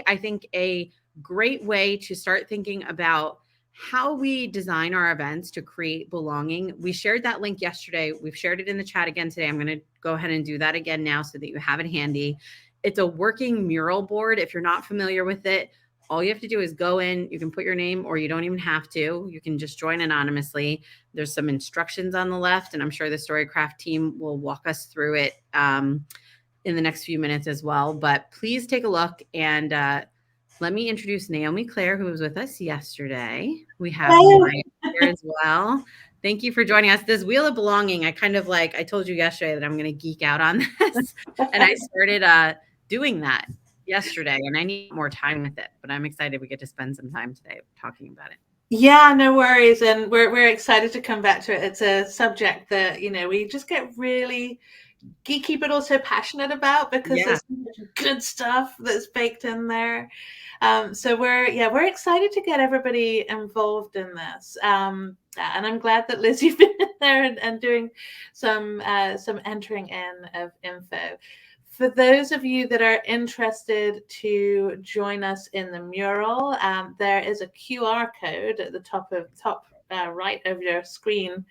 I think a great way to start thinking about how we design our events to create belonging. We shared that link yesterday. We've shared it in the chat again today. I'm going to go ahead and do that again now so that you have it handy. It's a working mural board. If you're not familiar with it, all you have to do is go in. You can put your name, or you don't even have to. You can just join anonymously. There's some instructions on the left, and I'm sure the Storycraft team will walk us through it in the next few minutes as well. But please take a look, and let me introduce Naomi Clare, who was with us yesterday. We have Maya here as well. Thank you for joining us. This Wheel of Belonging, I told you yesterday that I'm going to geek out on this. And I started doing that yesterday, and I need more time with it. But I'm excited we get to spend some time today talking about it. Yeah, no worries. And we're excited to come back to it. It's a subject that, we just get really geeky, but also passionate about, because there's so much good stuff that's baked in there. So we're excited to get everybody involved in this. And I'm glad that Liz, you've been in there and doing some entering in of info. For those of you that are interested to join us in the mural, there is a QR code at the top right of your screen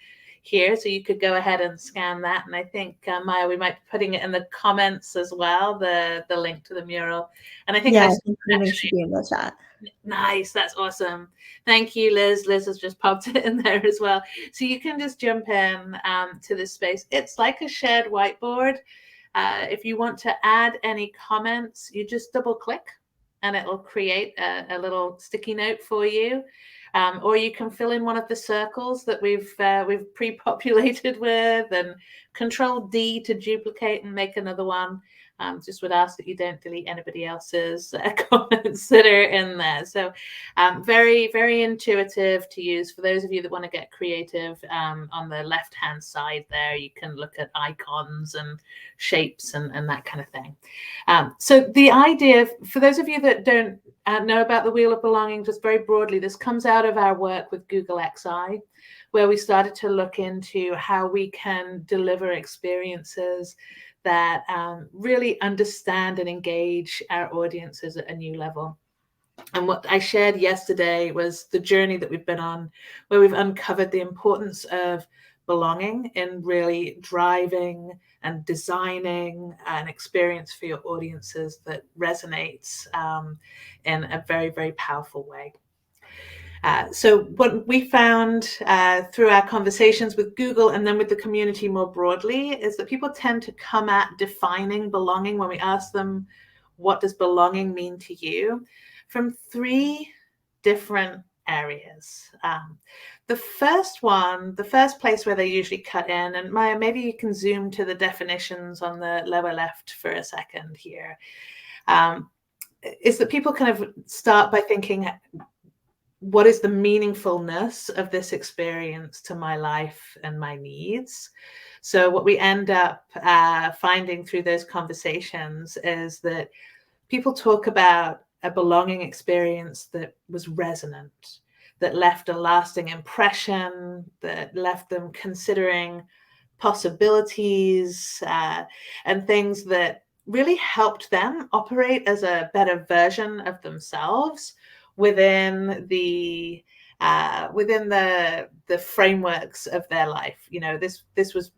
here, so you could go ahead and scan that. And I think Maya, we might be putting it in the comments as well, the link to the mural. And I think I think the link should be in the chat. Nice, that's awesome. Thank you, Liz. Liz has just popped it in there as well, so you can just jump in to this space. It's like a shared whiteboard. If you want to add any comments, you just double click and it will create a little sticky note for you. Or you can fill in one of the circles that we've pre-populated with, and Control D to duplicate and make another one. Just would ask that you don't delete anybody else's comments that are in there. So very, very intuitive to use. For those of you that want to get creative, on the left-hand side there, you can look at icons and shapes and that kind of thing. So the idea, for those of you that don't know about the Wheel of Belonging, just very broadly, this comes out of our work with Google XI, where we started to look into how we can deliver experiences that really understand and engage our audiences at a new level. And what I shared yesterday was the journey that we've been on, where we've uncovered the importance of belonging in really driving and designing an experience for your audiences that resonates in a very, very powerful way. So what we found through our conversations with Google and then with the community more broadly is that people tend to come at defining belonging, when we ask them, what does belonging mean to you, from three different areas. The first place where they usually cut in, and Maya, maybe you can zoom to the definitions on the lower left for a second here, is that people kind of start by thinking, what is the meaningfulness of this experience to my life and my needs? So what we end up finding through those conversations is that people talk about a belonging experience that was resonant, that left a lasting impression, that left them considering possibilities and things that really helped them operate as a better version of themselves within the frameworks of their life. This was,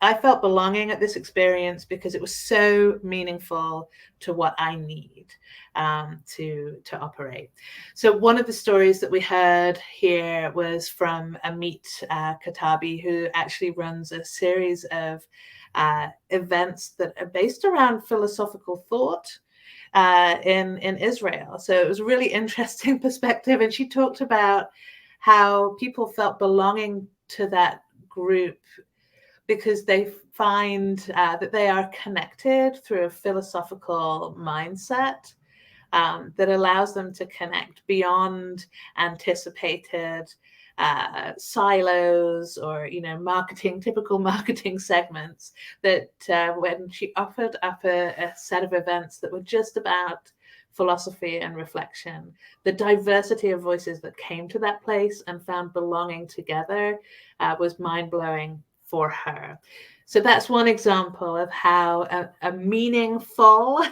I felt belonging at this experience because it was so meaningful to what I need to operate. So one of the stories that we heard here was from Amit Katabi, who actually runs a series of events that are based around philosophical thought in Israel. So it was a really interesting perspective. And she talked about how people felt belonging to that group because they find that they are connected through a philosophical mindset that allows them to connect beyond anticipated silos or typical marketing segments. That when she offered up a set of events that were just about philosophy and reflection, the diversity of voices that came to that place and found belonging together was mind-blowing for her. So that's one example of how a meaningful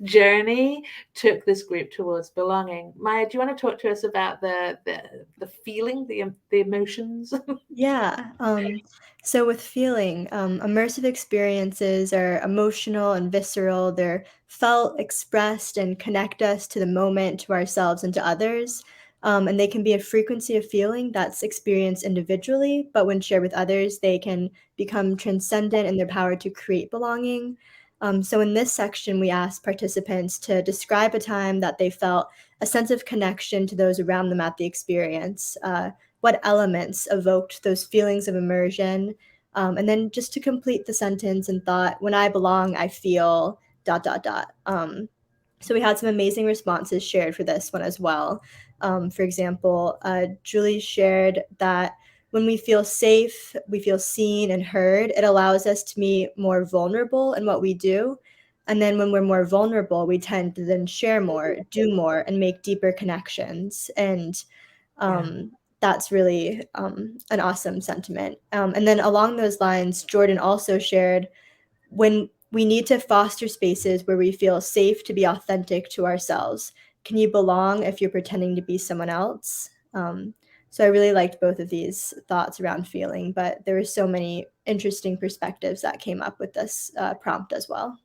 journey took this group towards belonging. Maya, do you want to talk to us about the feeling, the emotions? Yeah. So with feeling, immersive experiences are emotional and visceral. They're felt, expressed, and connect us to the moment, to ourselves, and to others. And they can be a frequency of feeling that's experienced individually, but when shared with others, they can become transcendent in their power to create belonging. So in this section, we asked participants to describe a time that they felt a sense of connection to those around them at the experience. What elements evoked those feelings of immersion. And then just to complete the sentence and thought, when I belong, I feel ... So we had some amazing responses shared for this one as well. For example, Julie shared that when we feel safe, we feel seen and heard, it allows us to be more vulnerable in what we do. And then when we're more vulnerable, we tend to then share more, do more, and make deeper connections. And that's really an awesome sentiment. And then along those lines, Jordan also shared when we need to foster spaces where we feel safe to be authentic to ourselves. Can you belong if you're pretending to be someone else? So I really liked both of these thoughts around feeling, but there were so many interesting perspectives that came up with this prompt as well.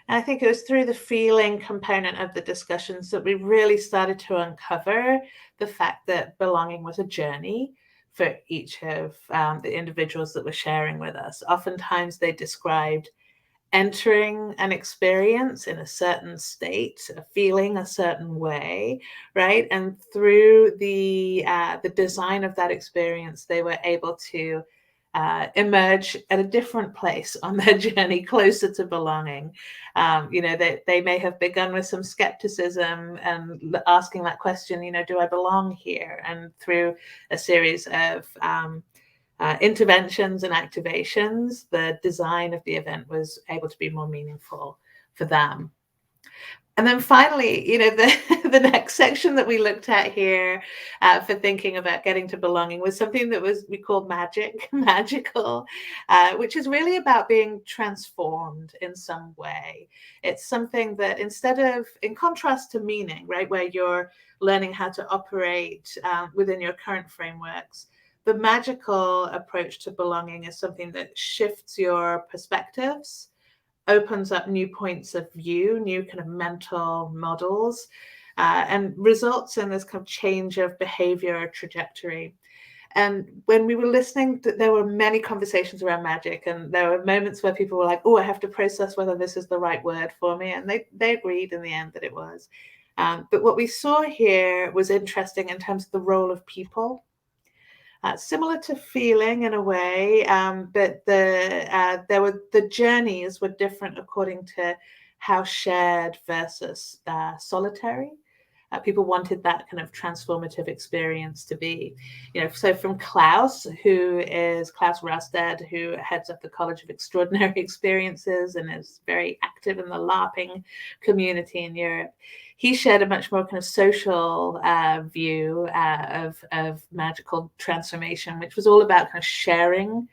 And I think it was through the feeling component of the discussions that we really started to uncover the fact that belonging was a journey for each of the individuals that were sharing with us. Oftentimes they described entering an experience in a certain state, feeling a certain way, right? And through the design of that experience, they were able to emerge at a different place on their journey, closer to belonging. They may have begun with some skepticism and asking that question, do I belong here? And through a series of interventions and activations, the design of the event was able to be more meaningful for them. And then finally, the next section that we looked at here for thinking about getting to belonging was something that we called magical, which is really about being transformed in some way. It's something that in contrast to meaning, right, where you're learning how to operate within your current frameworks, the magical approach to belonging is something that shifts your perspectives, opens up new points of view, new kind of mental models, and results in this kind of change of behavior or trajectory. And when we were listening, there were many conversations around magic, and there were moments where people were like, oh, I have to process whether this is the right word for me. And they agreed in the end that it was. But what we saw here was interesting in terms of the role of people. Similar to feeling in a way, but the journeys were different according to how shared versus solitary. People wanted that kind of transformative experience to be, so from Klaus Rasted, who heads up the College of Extraordinary Experiences and is very active in the LARPing community in Europe. He shared a much more kind of social view of magical transformation, which was all about kind of sharing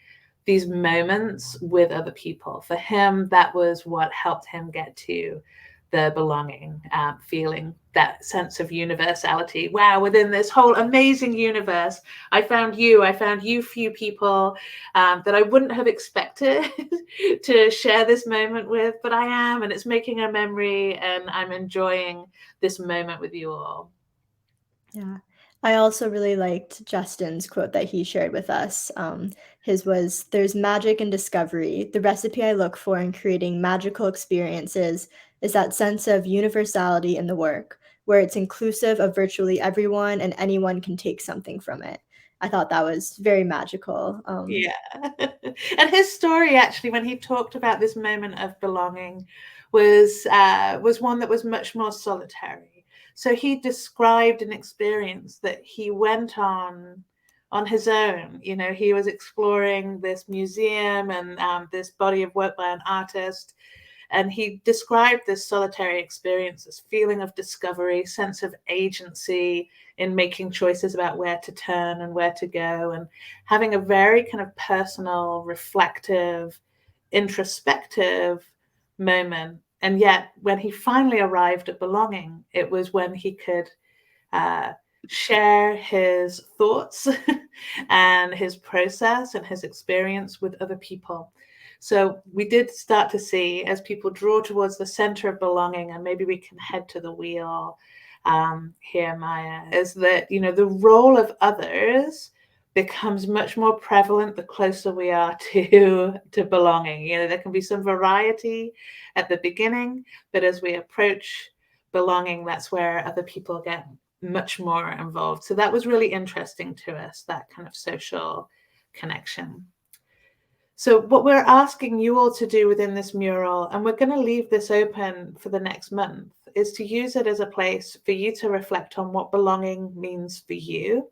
these moments with other people. For him, that was what helped him get to the belonging feeling, that sense of universality. Wow, within this whole amazing universe, I found you few people that I wouldn't have expected to share this moment with, but I am, and it's making a memory, and I'm enjoying this moment with you all. Yeah. I also really liked Justin's quote that he shared with us. His was, there's magic in discovery. The recipe I look for in creating magical experiences is that sense of universality in the work, where it's inclusive of virtually everyone and anyone can take something from it. I thought that was very magical. Yeah. And his story, actually, when he talked about this moment of belonging, was one that was much more solitary. So he described an experience that he went on his own. He was exploring this museum and this body of work by an artist. And he described this solitary experience, this feeling of discovery, sense of agency in making choices about where to turn and where to go, and having a very kind of personal, reflective, introspective moment. And yet, when he finally arrived at belonging, it was when he could share his thoughts and his process and his experience with other people. So we did start to see, as people draw towards the center of belonging, and maybe we can head to the wheel here, Maya, is that, you know, the role of others becomes much more prevalent the closer we are to belonging. You know, there can be some variety at the beginning, but as we approach belonging, that's where other people get much more involved. So that was really interesting to us, that kind of social connection. So what we're asking you all to do within this mural, and we're going to leave this open for the next month, is to use it as a place for you to reflect on what belonging means for you,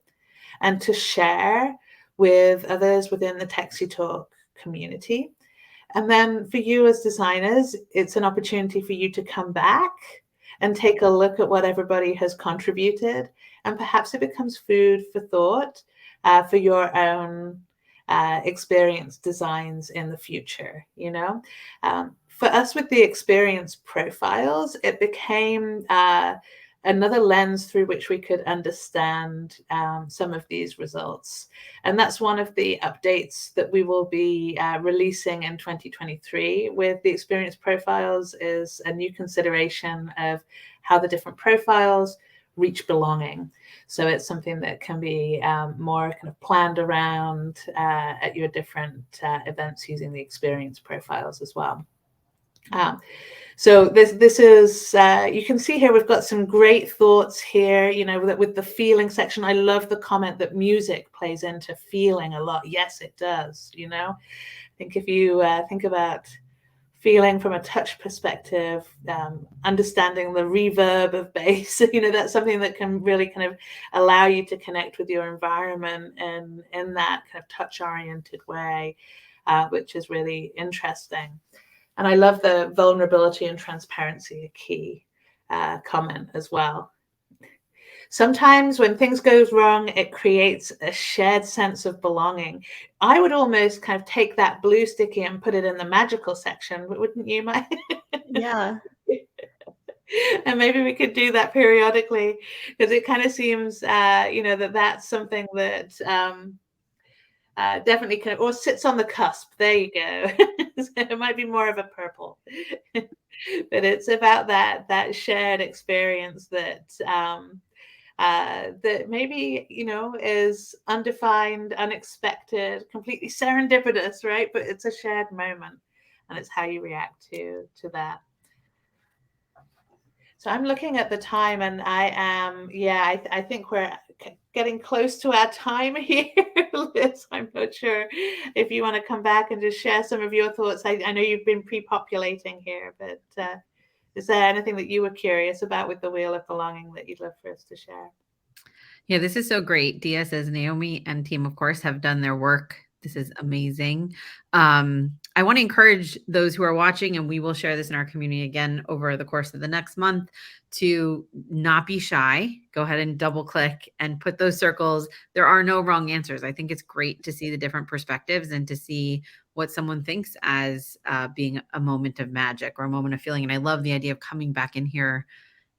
and to share with others within the techsytalk community. And then for you as designers, it's an opportunity for you to come back and take a look at what everybody has contributed. And perhaps it becomes food for thought for your own experience designs in the future, you know. For us with the experience profiles, it became another lens through which we could understand some of these results. And that's one of the updates that we will be releasing in 2023 with the experience profiles, is a new consideration of how the different profiles reach belonging. So it's something that can be more kind of planned around at your different events using the experience profiles as well. So this is, you can see here, we've got some great thoughts here, you know, with the feeling section. I love the comment that music plays into feeling a lot. Yes, it does, you know. I think if you think about feeling from a touch perspective, understanding the reverb of bass, you know, that's something that can really kind of allow you to connect with your environment and in that kind of touch-oriented way, which is really interesting. And I love the vulnerability and transparency, a key comment as well. Sometimes when things goes wrong, it creates a shared sense of belonging. I would almost kind of take that blue sticky and put it in the magical section, wouldn't you, Mike? Yeah. And maybe we could do that periodically, because it kind of seems, you know, that's something that definitely kind of, or sits on the cusp. There you go. So it might be more of a purple, but it's about that shared experience that that maybe, you know, is undefined, unexpected, completely serendipitous, right? But it's a shared moment, and it's how you react to that. So I'm looking at the time, and I am, yeah, I think we're getting close to our time here, Liz. I'm not sure if you want to come back and just share some of your thoughts. I know you've been pre-populating here, but is there anything that you were curious about with the Wheel of Belonging that you'd love for us to share? Yeah, this is so great. Dia says Naomi and team, of course, have done their work. This is amazing. I want to encourage those who are watching, and we will share this in our community again over the course of the next month, to not be shy. Go ahead and double click and put those circles. There are no wrong answers. I think it's great to see the different perspectives and to see what someone thinks as being a moment of magic or a moment of feeling. And I love the idea of coming back in here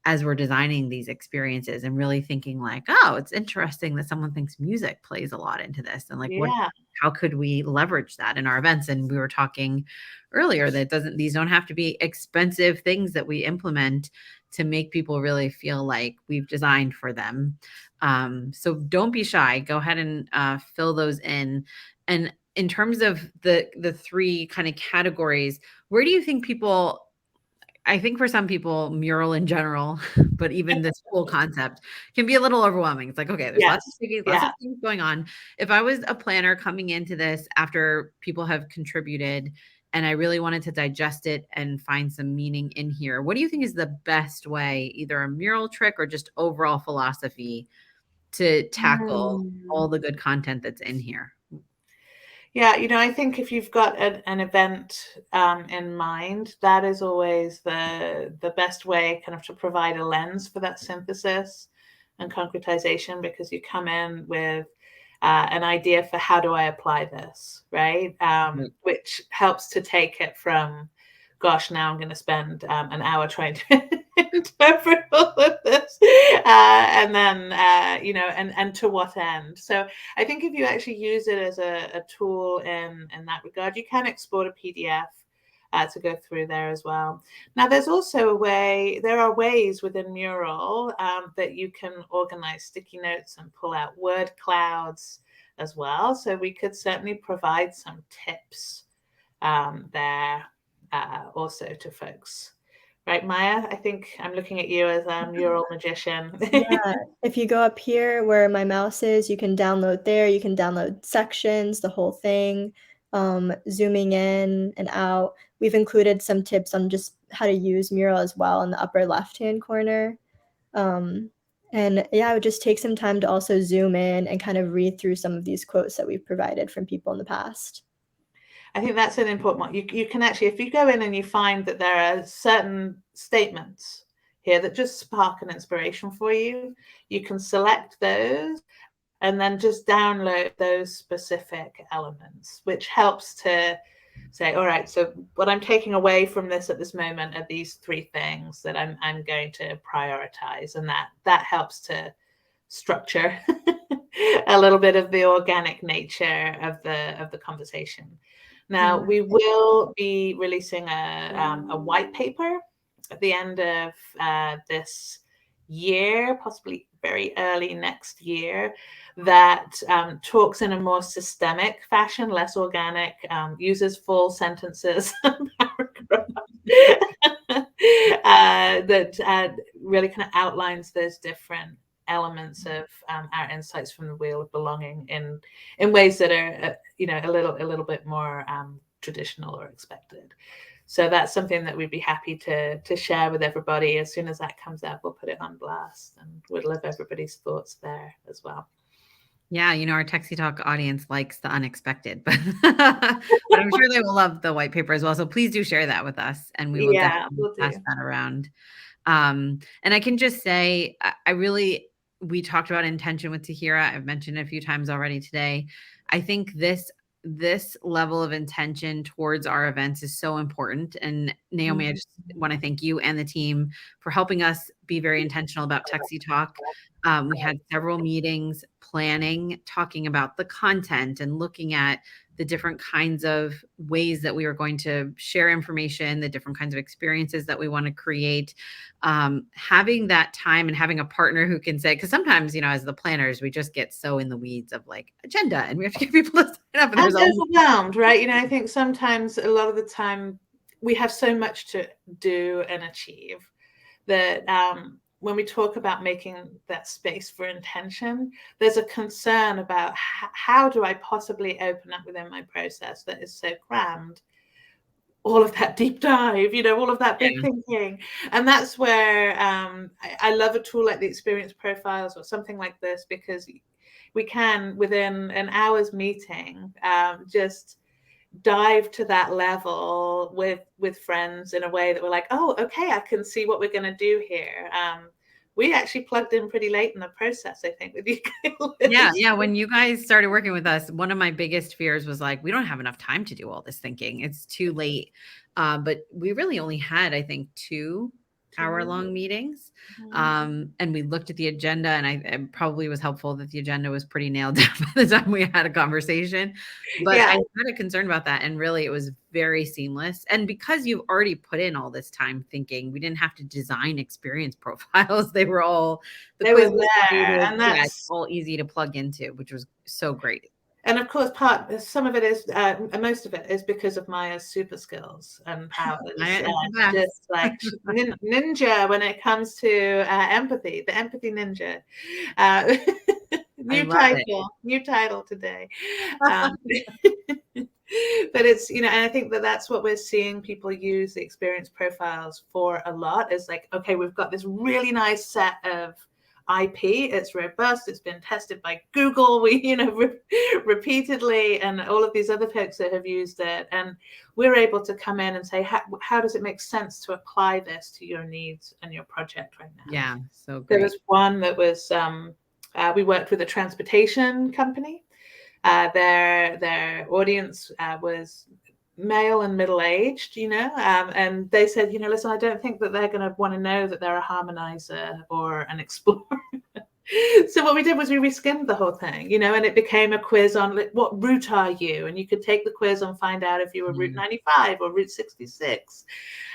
as we're designing these experiences and really thinking like, oh, it's interesting that someone thinks music plays a lot into this. And like, Yeah. how could we leverage that in our events? And we were talking earlier that these don't have to be expensive things that we implement to make people really feel like we've designed for them. So don't be shy. Go ahead and fill those in. And in terms of the three kind of categories, where do you think people, I think for some people, mural in general, but even this whole concept can be a little overwhelming. It's like, okay, there's lots of Yes. lots of things going on. If I was a planner coming into this after people have contributed and I really wanted to digest it and find some meaning in here, what do you think is the best way, either a mural trick or just overall philosophy, to tackle all the good content that's in here? Yeah, I think if you've got an event in mind, that is always the best way kind of to provide a lens for that synthesis and concretization, because you come in with an idea for how do I apply this, right? Which helps to take it from, gosh, now I'm going to spend an hour trying to interpret all of this, and then and to what end. So I think if you actually use it as a tool in that regard, you can export a PDF to go through there as well. Now, there's also there are ways within Mural that you can organize sticky notes and pull out word clouds as well. So we could certainly provide some tips there also to folks. Right, Maya? I think I'm looking at you as a mural magician. Yeah, if you go up here where my mouse is, you can download there. You can download sections, the whole thing, zooming in and out. We've included some tips on just how to use Mural as well in the upper left-hand corner. And yeah, it would just take some time to also zoom in and kind of read through some of these quotes that we've provided from people in the past. I think that's an important one. You can actually, if you go in and you find that there are certain statements here that just spark an inspiration for you, you can select those and then just download those specific elements, which helps to say, all right, so what I'm taking away from this at this moment are these three things that I'm going to prioritize, and that helps to structure a little bit of the organic nature of the conversation. Now, we will be releasing a white paper at the end of this year, possibly very early next year, that talks in a more systemic fashion, less organic, uses full sentences and paragraphs, that really kind of outlines those different elements of our insights from the Wheel of Belonging in ways that are a little bit more traditional or expected. So that's something that we'd be happy to share with everybody. As soon as that comes out, we'll put it on blast, and we'd love everybody's thoughts there as well. Yeah, our techsytalk audience likes the unexpected, but I'm sure they will love the white paper as well. So please do share that with us, and we will definitely pass that around. And I can just say, we talked about intention with Tahira. I've mentioned it a few times already today. I think this level of intention towards our events is so important. And Naomi, I just want to thank you and the team for helping us be very intentional about techsytalk. We had several meetings planning, talking about the content and looking at the different kinds of ways that we are going to share information, the different kinds of experiences that we want to create. Having that time and having a partner who can say, because sometimes, as the planners, we just get so in the weeds of like agenda and we have to get people to sign up. And there's overwhelmed, right? I think sometimes a lot of the time we have so much to do and achieve that when we talk about making that space for intention, there's a concern about how do I possibly open up within my process that is so crammed, all of that deep dive, all of that big thinking. And that's where I love a tool like the experience profiles or something like this, because we can, within an hour's meeting, just dive to that level with friends in a way that we're like, oh, okay, I can see what we're going to do here. We actually plugged in pretty late in the process, I think, with you guys. Yeah. When you guys started working with us, one of my biggest fears was like, we don't have enough time to do all this thinking. It's too late. But we really only had, I think, 2-hour-long meetings. And we looked at the agenda, and it probably was helpful that the agenda was pretty nailed down by the time we had a conversation. But I had a concern about that. And really, it was very seamless. And because you've already put in all this time thinking, we didn't have to design experience profiles. They were all there, and that's all easy to plug into, which was so great. And of course, some of it is, most of it is because of Maya's super skills and powers. Just like ninja when it comes to empathy, the empathy ninja. New title today. But it's, and I think that's what we're seeing people use the experience profiles for a lot, is like, okay, we've got this really nice set of IP. It's robust. It's been tested by Google. We, repeatedly, and all of these other folks that have used it. And we're able to come in and say, how does it make sense to apply this to your needs and your project right now? Yeah, so great. There was one that was, we worked with a transportation company. Their audience was male and middle-aged, and they said, listen, I don't think that they're going to want to know that they're a harmonizer or an explorer. So what we did was we reskimmed the whole thing, and it became a quiz on what route are you? And you could take the quiz and find out if you were Route 95 or Route 66.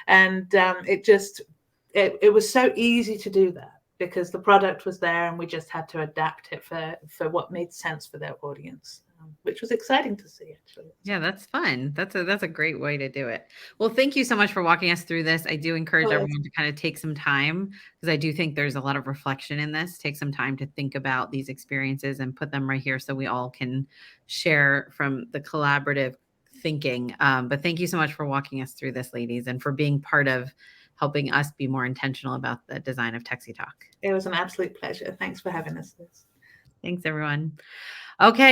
And it was so easy to do that because the product was there and we just had to adapt it for what made sense for their audience, which was exciting to see, actually. Yeah, that's fun. That's a great way to do it. Well, thank you so much for walking us through this. I do encourage everyone to kind of take some time because I do think there's a lot of reflection in this. Take some time to think about these experiences and put them right here so we all can share from the collaborative thinking. But thank you so much for walking us through this, ladies, and for being part of helping us be more intentional about the design of Techsy Talk. It was an absolute pleasure. Thanks for having us, Liz. Thanks, everyone. Okay.